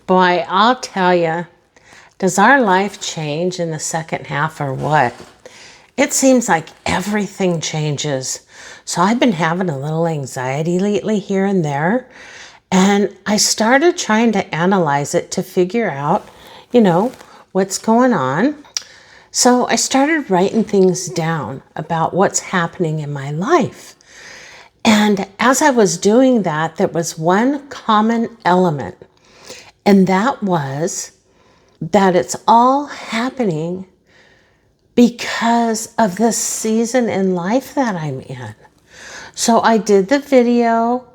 Boy, I'll tell you, does our life change in the second half or what? It seems like everything changes. So I've been having a little anxiety lately here and there. And I started trying to analyze it to figure out, what's going on. So I started writing things down about what's happening in my life. And as I was doing that, there was one common element. And that was that it's all happening because of this season in life that I'm in. So I did the video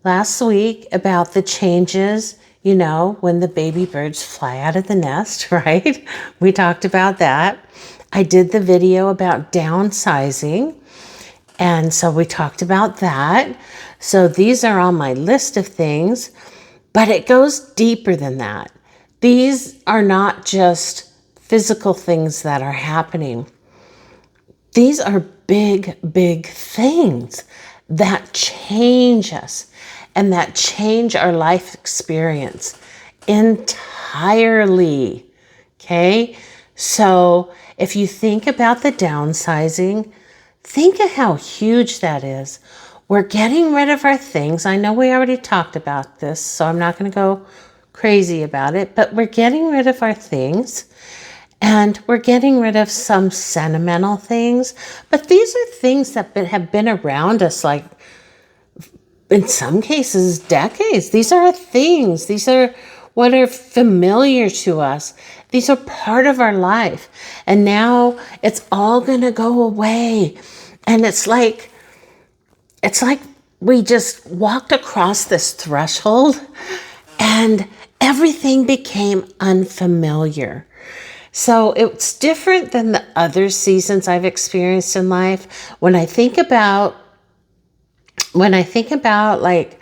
last week about the changes, when the baby birds fly out of the nest, right? We talked about that. I did the video about downsizing. And so we talked about that. So these are on my list of things, but it goes deeper than that. These are not just physical things that are happening. These are big, big things that change us and that change our life experience entirely. Okay? So if you think about the downsizing, think of how huge that is. We're getting rid of our things. I know we already talked about this, so I'm not going to go crazy about it, but we're getting rid of our things and we're getting rid of some sentimental things. But these are things that have been around us, like in some cases, decades. These are our things. These are what are familiar to us. These are part of our life. And now it's all going to go away. And it's like we just walked across this threshold and everything became unfamiliar. So it's different than the other seasons I've experienced in life. When I think about like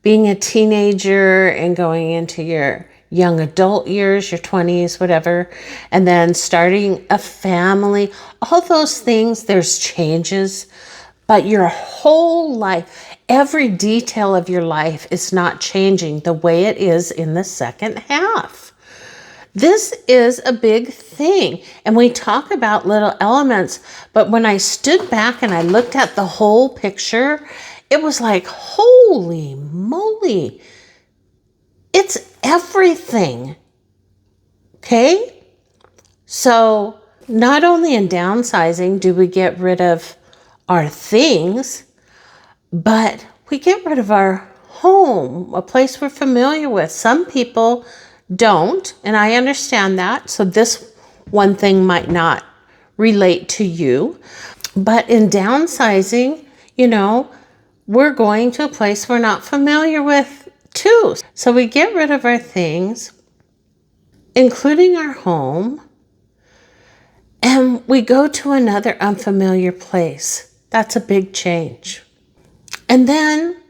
being a teenager and going into your young adult years, your 20s, whatever, and then starting a family, all those things, there's changes, but your whole life, every detail of your life is not changing the way it is in the second half. This is a big thing. And we talk about little elements, but when I stood back and I looked at the whole picture, it was like, holy moly, it's everything. Okay? So not only in downsizing do we get rid of our things, but we get rid of our home, a place we're familiar with. Some people don't, and I understand that. So this one thing might not relate to you. But in downsizing, we're going to a place we're not familiar with too. So we get rid of our things, including our home, and we go to another unfamiliar place. That's a big change. And then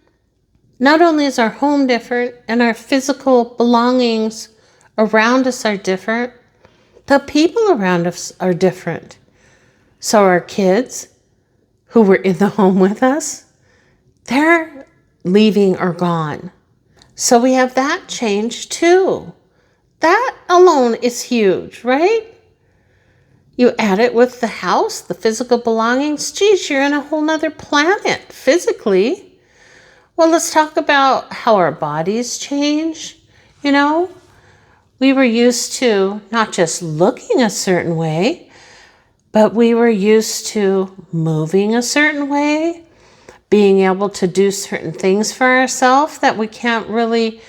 not only is our home different and our physical belongings around us are different, the people around us are different. So our kids who were in the home with us, they're leaving or gone. So we have that change too. That alone is huge, right? You add it with the house, the physical belongings. Geez, you're in a whole nother planet physically. Well, let's talk about how our bodies change. We were used to not just looking a certain way, but we were used to moving a certain way, being able to do certain things for ourselves that we can't really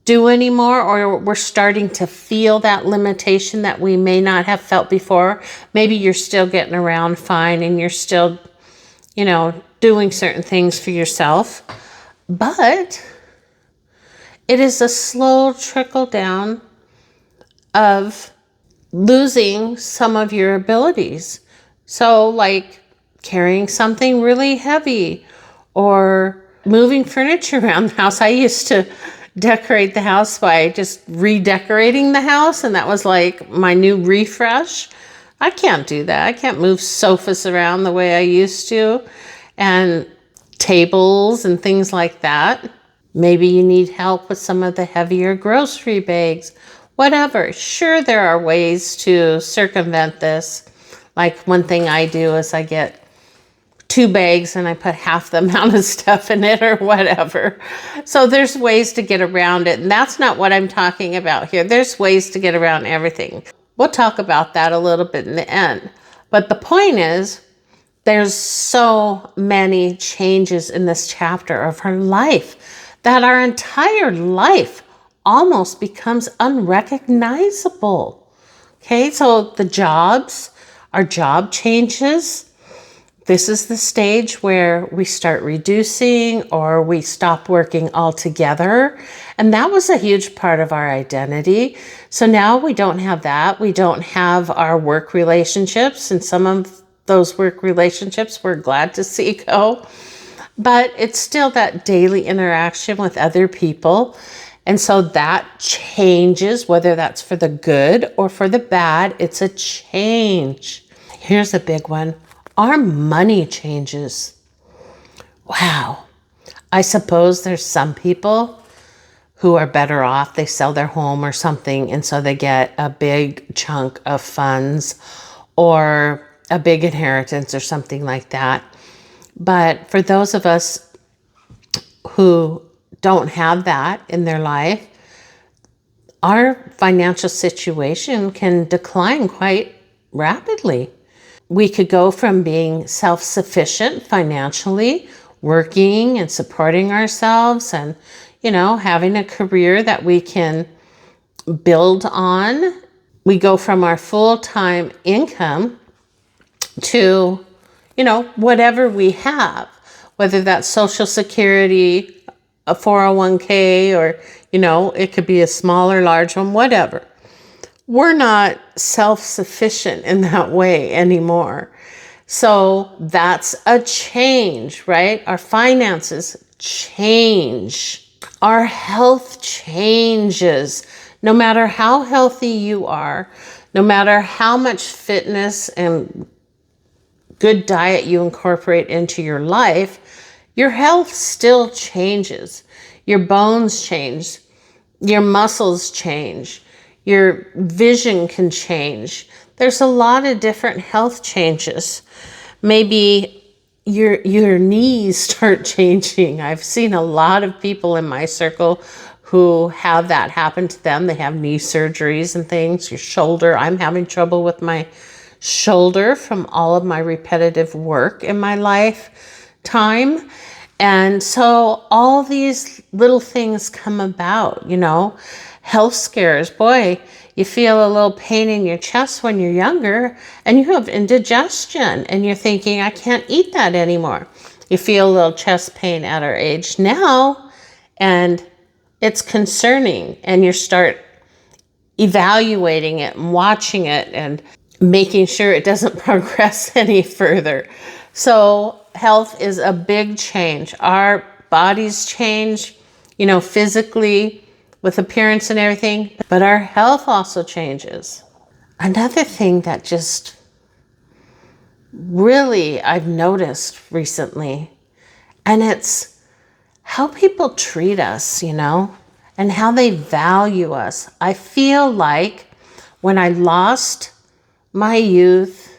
do anymore, or we're starting to feel that limitation that we may not have felt before. Maybe you're still getting around fine and you're still, doing certain things for yourself, but it is a slow trickle down of losing some of your abilities. So like carrying something really heavy or moving furniture around the house. I used to decorate the house by just redecorating the house, and that was like my new refresh. I can't do that. I can't move sofas around the way I used to, and tables and things like that. Maybe you need help with some of the heavier grocery bags, whatever. Sure, there are ways to circumvent this. Like one thing I do is I get 2 bags and I put half the amount of stuff in it or whatever. So there's ways to get around it. And that's not what I'm talking about here. There's ways to get around everything. We'll talk about that a little bit in the end. But the point is, there's so many changes in this chapter of her life that our entire life almost becomes unrecognizable. Okay, so our job changes. This is the stage where we start reducing or we stop working altogether. And that was a huge part of our identity. So now we don't have that. We don't have our work relationships, and some of those work relationships we're glad to see go. But it's still that daily interaction with other people. And so that changes, whether that's for the good or for the bad. It's a change. Here's a big one. Our money changes. Wow. I suppose there's some people who are better off. They sell their home or something, and so they get a big chunk of funds or a big inheritance or something like that. But for those of us who don't have that in their life, our financial situation can decline quite rapidly. We could go from being self-sufficient financially, working and supporting ourselves and, having a career that we can build on. We go from our full-time income to, whatever we have, whether that's Social Security, a 401k, or, it could be a small or large one, whatever. We're not self-sufficient in that way anymore. So that's a change, right? Our finances change. Our health changes. No matter how healthy you are, no matter how much fitness and good diet you incorporate into your life, your health still changes. Your bones change. Your muscles change. Your vision can change. There's a lot of different health changes. Maybe your knees start changing. I've seen a lot of people in my circle who have that happen to them. They have knee surgeries and things. Your shoulder. I'm having trouble with my shoulder from all of my repetitive work in my lifetime. And so all these little things come about, health scares. Boy, you feel a little pain in your chest when you're younger and you have indigestion and you're thinking, I can't eat that anymore. You feel a little chest pain at our age now, and it's concerning, and you start evaluating it and watching it and making sure it doesn't progress any further. So health is a big change. Our bodies change, physically with appearance and everything, but our health also changes. Another thing that just really I've noticed recently, and it's how people treat us, and how they value us. I feel like when I lost my youth,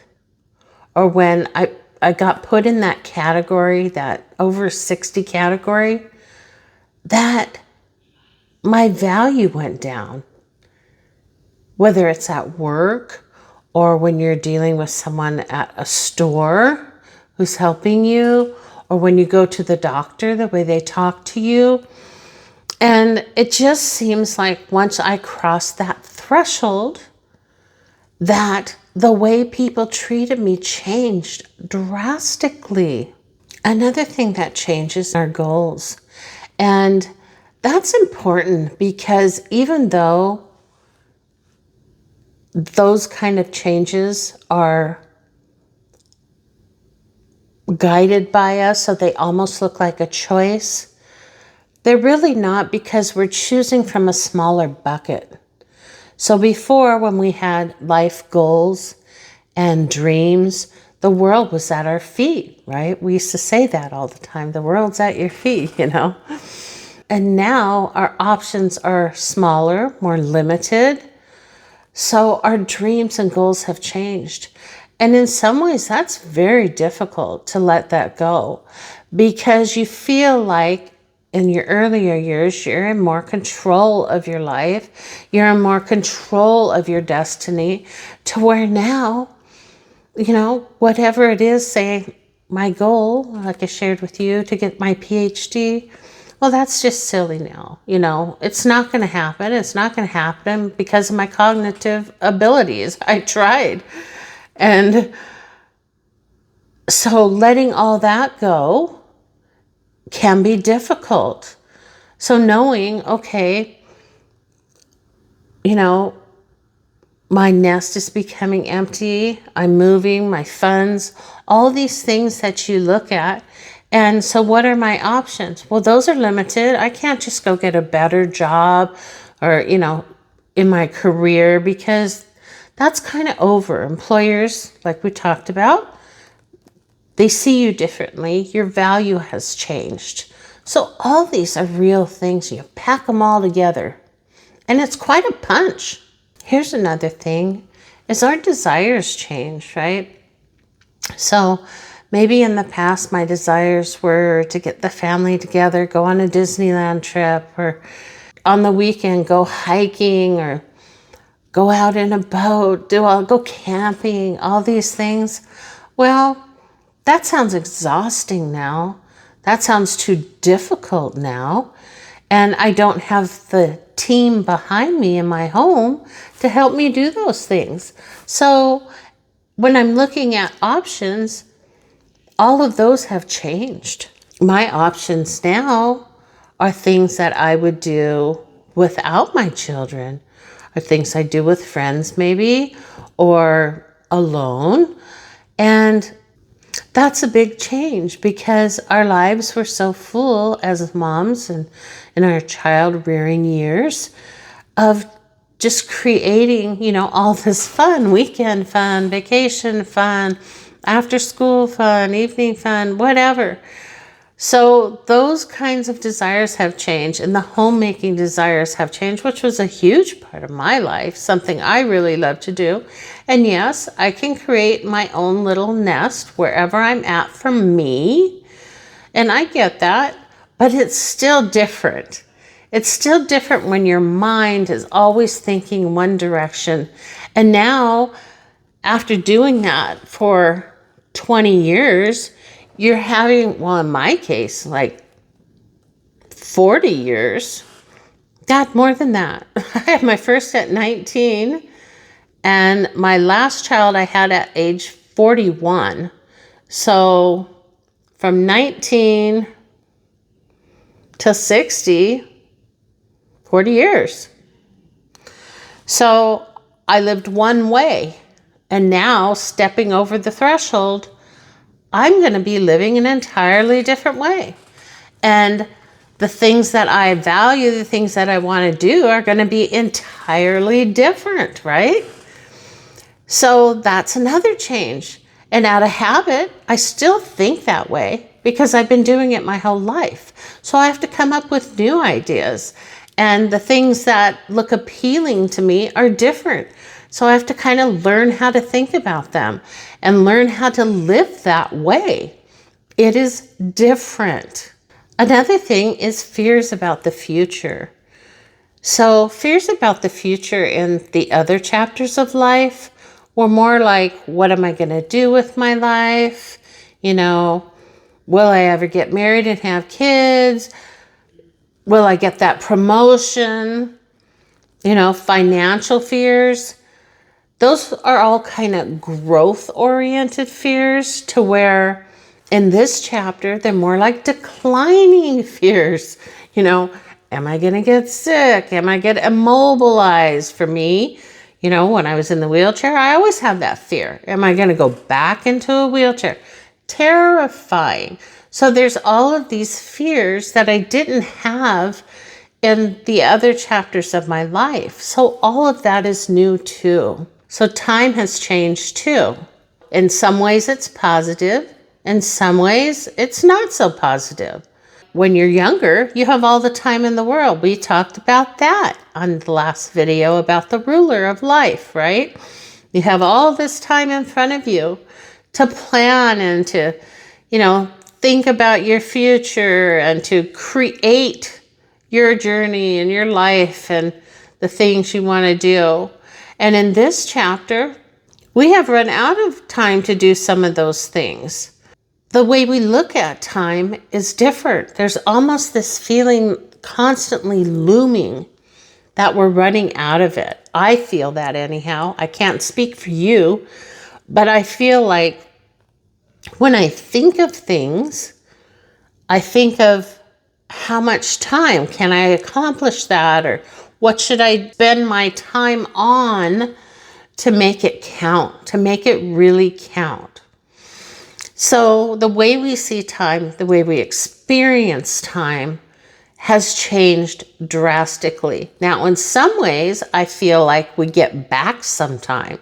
or when I got put in that category, that over 60 category, that my value went down. Whether it's at work or when you're dealing with someone at a store who's helping you, or when you go to the doctor, the way they talk to you. And it just seems like once I crossed that threshold, that the way people treated me changed drastically. Another thing that changes are goals. And that's important because even though those kind of changes are guided by us, so they almost look like a choice, they're really not, because we're choosing from a smaller bucket. So before, when we had life goals and dreams, the world was at our feet, right? We used to say that all the time. The world's at your feet, And now our options are smaller, more limited. So our dreams and goals have changed. And in some ways, that's very difficult to let that go because you feel like in your earlier years, you're in more control of your life. You're in more control of your destiny to where now, whatever it is, say my goal, like I shared with you, to get my PhD, well, that's just silly now. It's not going to happen. It's not going to happen because of my cognitive abilities. I tried. And so letting all that go can be difficult. So knowing, okay, my nest is becoming empty. I'm moving, my funds, all these things that you look at. And so what are my options? Well, those are limited. I can't just go get a better job or, in my career because that's kind of over. Employers, like we talked about, they see you differently. Your value has changed. So all these are real things. You pack them all together. And it's quite a punch. Here's another thing, is our desires change, right? So maybe in the past, my desires were to get the family together, go on a Disneyland trip, or on the weekend, go hiking, or go out in a boat, go camping, all these things. Well, that sounds exhausting now. That sounds too difficult now. And I don't have the team behind me in my home to help me do those things. So when I'm looking at options, all of those have changed. My options now are things that I would do without my children, or things I do with friends maybe, or alone. And that's a big change because our lives were so full as moms and in our child rearing years of just creating, all this fun, weekend fun, vacation fun, after school fun, evening fun, whatever. So those kinds of desires have changed, and the homemaking desires have changed, which was a huge part of my life, something I really love to do. And yes, I can create my own little nest wherever I'm at for me. And I get that, but it's still different. It's still different when your mind is always thinking one direction. And now, after doing that for 20 years, you're having, well, in my case, like 40 years. God, more than that. I had my first at 19, and my last child I had at age 41. So from 19 to 60, 40 years. So I lived one way, and now stepping over the threshold, I'm going to be living an entirely different way. And the things that I value, the things that I want to do are going to be entirely different, right? So that's another change. And out of habit, I still think that way because I've been doing it my whole life. So I have to come up with new ideas. And the things that look appealing to me are different. So I have to kind of learn how to think about them and learn how to live that way. It is different. Another thing is fears about the future. So fears about the future in the other chapters of life were more like, what am I going to do with my life? Will I ever get married and have kids? Will I get that promotion? Financial fears. Those are all kind of growth-oriented fears to where in this chapter, they're more like declining fears. Am I going to get sick? Am I going to get immobilized? For me, when I was in the wheelchair, I always have that fear. Am I going to go back into a wheelchair? Terrifying. So there's all of these fears that I didn't have in the other chapters of my life. So all of that is new too. So time has changed too. In some ways it's positive. In some ways it's not so positive. when you're younger, you have all the time in the world. We talked about that on the last video about the ruler of life, right? You have all this time in front of you to plan and to, think about your future and to create your journey and your life and the things you want to do. And in this chapter, we have run out of time to do some of those things. The way we look at time is different. There's almost this feeling constantly looming that we're running out of it. I feel that anyhow. I can't speak for you, but I feel like when I think of things, I think of how much time can I accomplish that, or what should I spend my time on to make it count, to make it really count. So the way we see time, the way we experience time has changed drastically. Now, in some ways, I feel like we get back some time.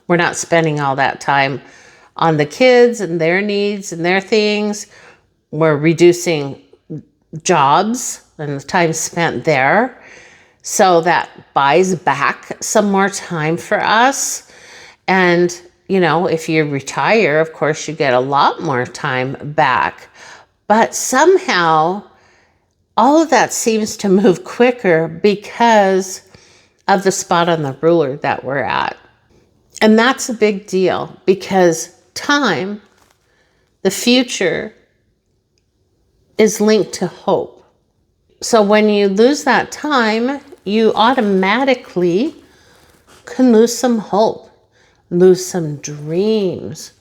We're not spending all that time on the kids and their needs and their things. We're reducing jobs and the time spent there. So that buys back some more time for us. And, if you retire, of course, you get a lot more time back. But somehow, all of that seems to move quicker because of the spot on the ruler that we're at. And that's a big deal because time, the future, is linked to hope. So when you lose that time, you automatically can lose some hope, lose some dreams,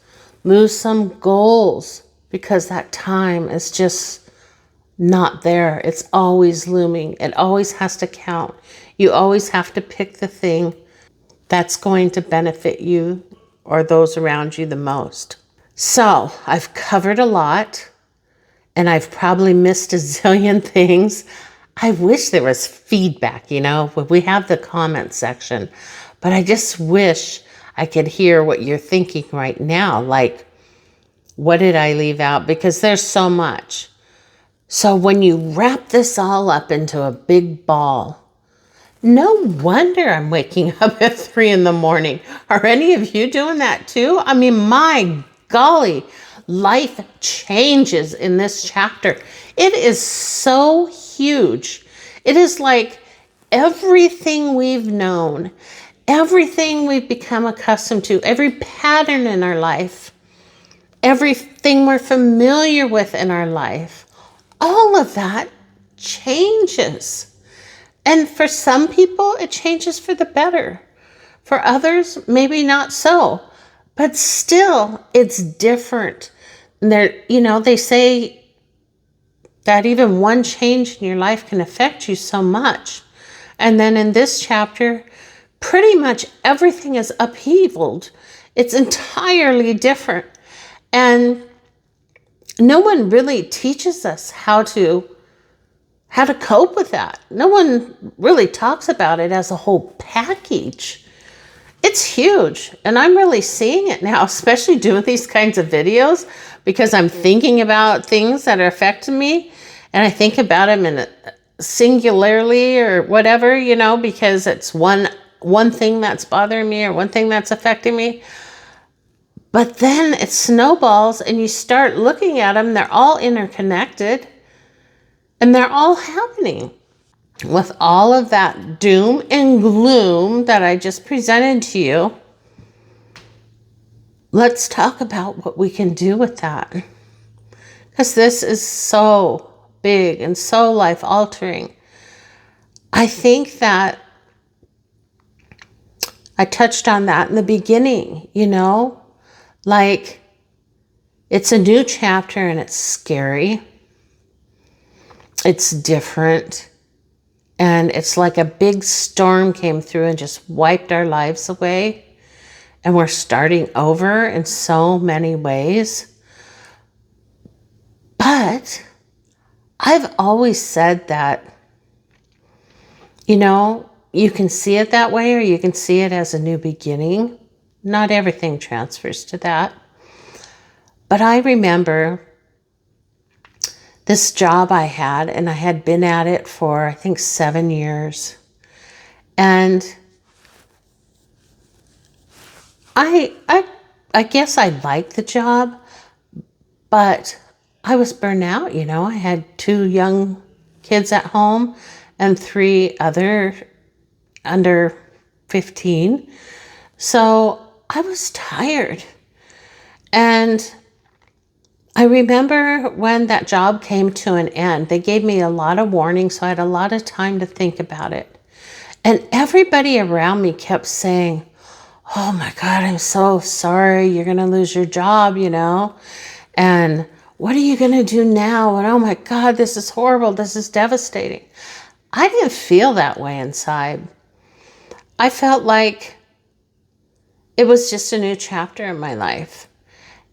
lose some goals, because that time is just not there. It's always looming. It always has to count. You always have to pick the thing that's going to benefit you or those around you the most. So I've covered a lot, and I've probably missed a zillion things. I wish there was feedback, we have the comment section, but I just wish I could hear what you're thinking right now. Like, what did I leave out? Because there's so much. So when you wrap this all up into a big ball, no wonder I'm waking up at 3 a.m. Are any of you doing that too? I mean, my golly, life changes in this chapter. It is so huge. It is like everything we've known, everything we've become accustomed to, every pattern in our life, everything we're familiar with in our life, all of that changes. And for some people, it changes for the better. For others, maybe not so. But still, it's different. They say that even one change in your life can affect you so much. And then in this chapter, pretty much everything is upheavaled. It's entirely different. And no one really teaches us how to cope with that. No one really talks about it as a whole package. It's huge. And I'm really seeing it now, especially doing these kinds of videos, because I'm thinking about things that are affecting me. And I think about them in singularly or whatever, because it's one thing that's bothering me or one thing that's affecting me. But then it snowballs and you start looking at them. They're all interconnected. And they're all happening. With all of that doom and gloom that I just presented to you, let's talk about what we can do with that. Because this is so big and so life-altering. I think that I touched on that in the beginning, like it's a new chapter and it's scary. It's different, and it's like a big storm came through and just wiped our lives away, and we're starting over in so many ways. But I've always said that, you can see it that way or you can see it as a new beginning. Not everything transfers to that. But I remember this job I had, and I had been at it for, I think, 7 years. And I guess I liked the job, but I was burnt out, you know. I had 2 young kids at home and 3 other under 15. So I was tired. And I remember when that job came to an end, they gave me a lot of warning, so I had a lot of time to think about it. And everybody around me kept saying, oh my God, I'm so sorry. You're going to lose your job, you know. And what are you going to do now? And oh my God, this is horrible. This is devastating. I didn't feel that way inside. I felt like it was just a new chapter in my life.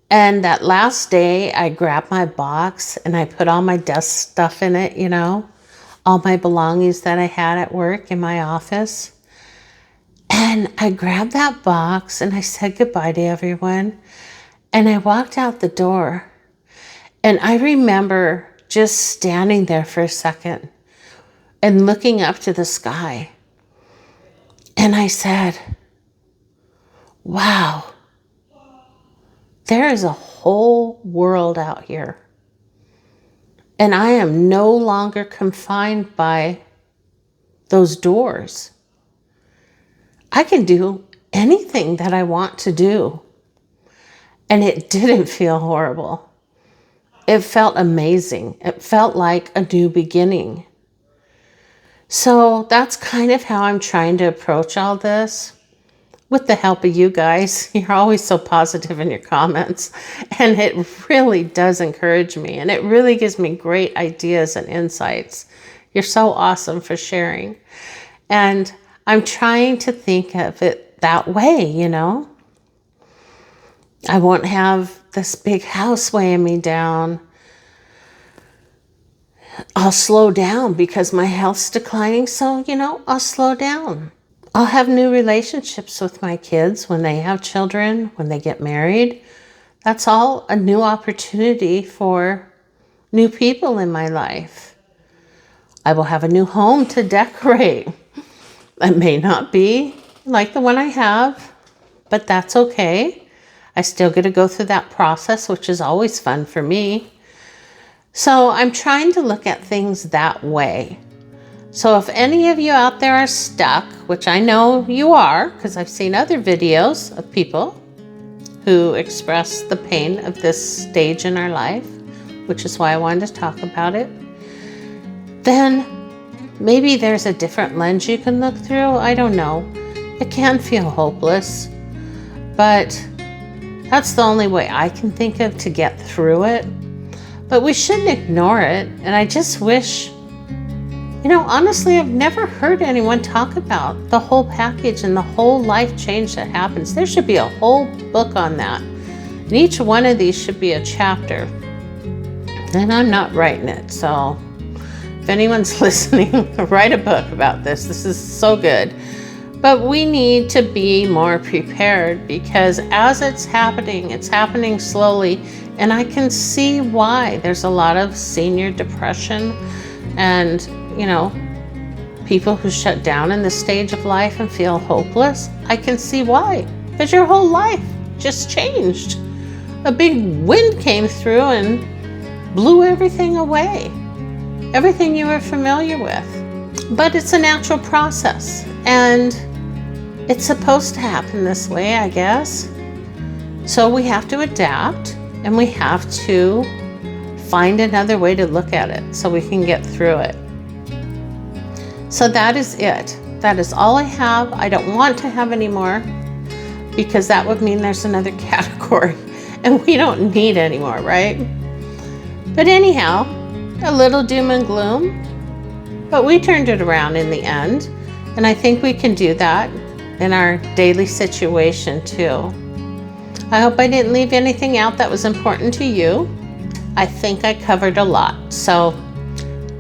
And that last day, I grabbed my box and I put all my desk stuff in it, you know, all my belongings that I had at work in my office. And I grabbed that box and I said goodbye to everyone. And I walked out the door. And I remember just standing there for a second and looking up to the sky. And I said, wow, there is a whole world out here. And I am no longer confined by those doors. I can do anything that I want to do. And it didn't feel horrible. It felt amazing. It felt like a new beginning. So that's kind of how I'm trying to approach all this. With the help of you guys. You're always so positive in your comments. And it really does encourage me. And it really gives me great ideas and insights. You're so awesome for sharing. And I'm trying to think of it that way, you know. I won't have this big house weighing me down. I'll slow down because my health's declining. So, you know, I'll slow down. I'll have new relationships with my kids when they have children, when they get married. That's all a new opportunity for new people in my life. I will have a new home to decorate. It may not be like the one I have, but that's okay. I still get to go through that process, which is always fun for me. So I'm trying to look at things that way. So if any of you out there are stuck, which I know you are, because I've seen other videos of people who express the pain of this stage in our life, which is why I wanted to talk about it, then maybe there's a different lens you can look through. I don't know. It can feel hopeless, but that's the only way I can think of to get through it. But we shouldn't ignore it. And I just wish, you know, honestly, I've never heard anyone talk about the whole package and the whole life change that happens. There should be a whole book on that. And each one of these should be a chapter. And I'm not writing it. So if anyone's listening, write a book about this. This is so good. But we need to be more prepared because as it's happening slowly. And I can see why there's a lot of senior depression and, you know, people who shut down in this stage of life and feel hopeless. I can see why. Because your whole life just changed. A big wind came through and blew everything away. Everything you were familiar with. But it's a natural process. And it's supposed to happen this way, I guess. So we have to adapt. And we have to find another way to look at it so we can get through it. So that is it. That is all I have. I don't want to have any more because that would mean there's another category and we don't need any more, right? But anyhow, a little doom and gloom, but we turned it around in the end. And I think we can do that in our daily situation too. I hope I didn't leave anything out that was important to you. I think I covered a lot. So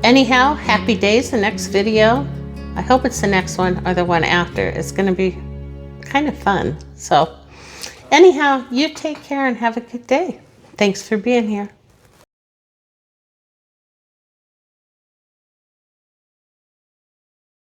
anyhow, happy days. The next video, I hope it's the next one or the one after. It's going to be kind of fun. So anyhow, you take care and have a good day. Thanks for being here.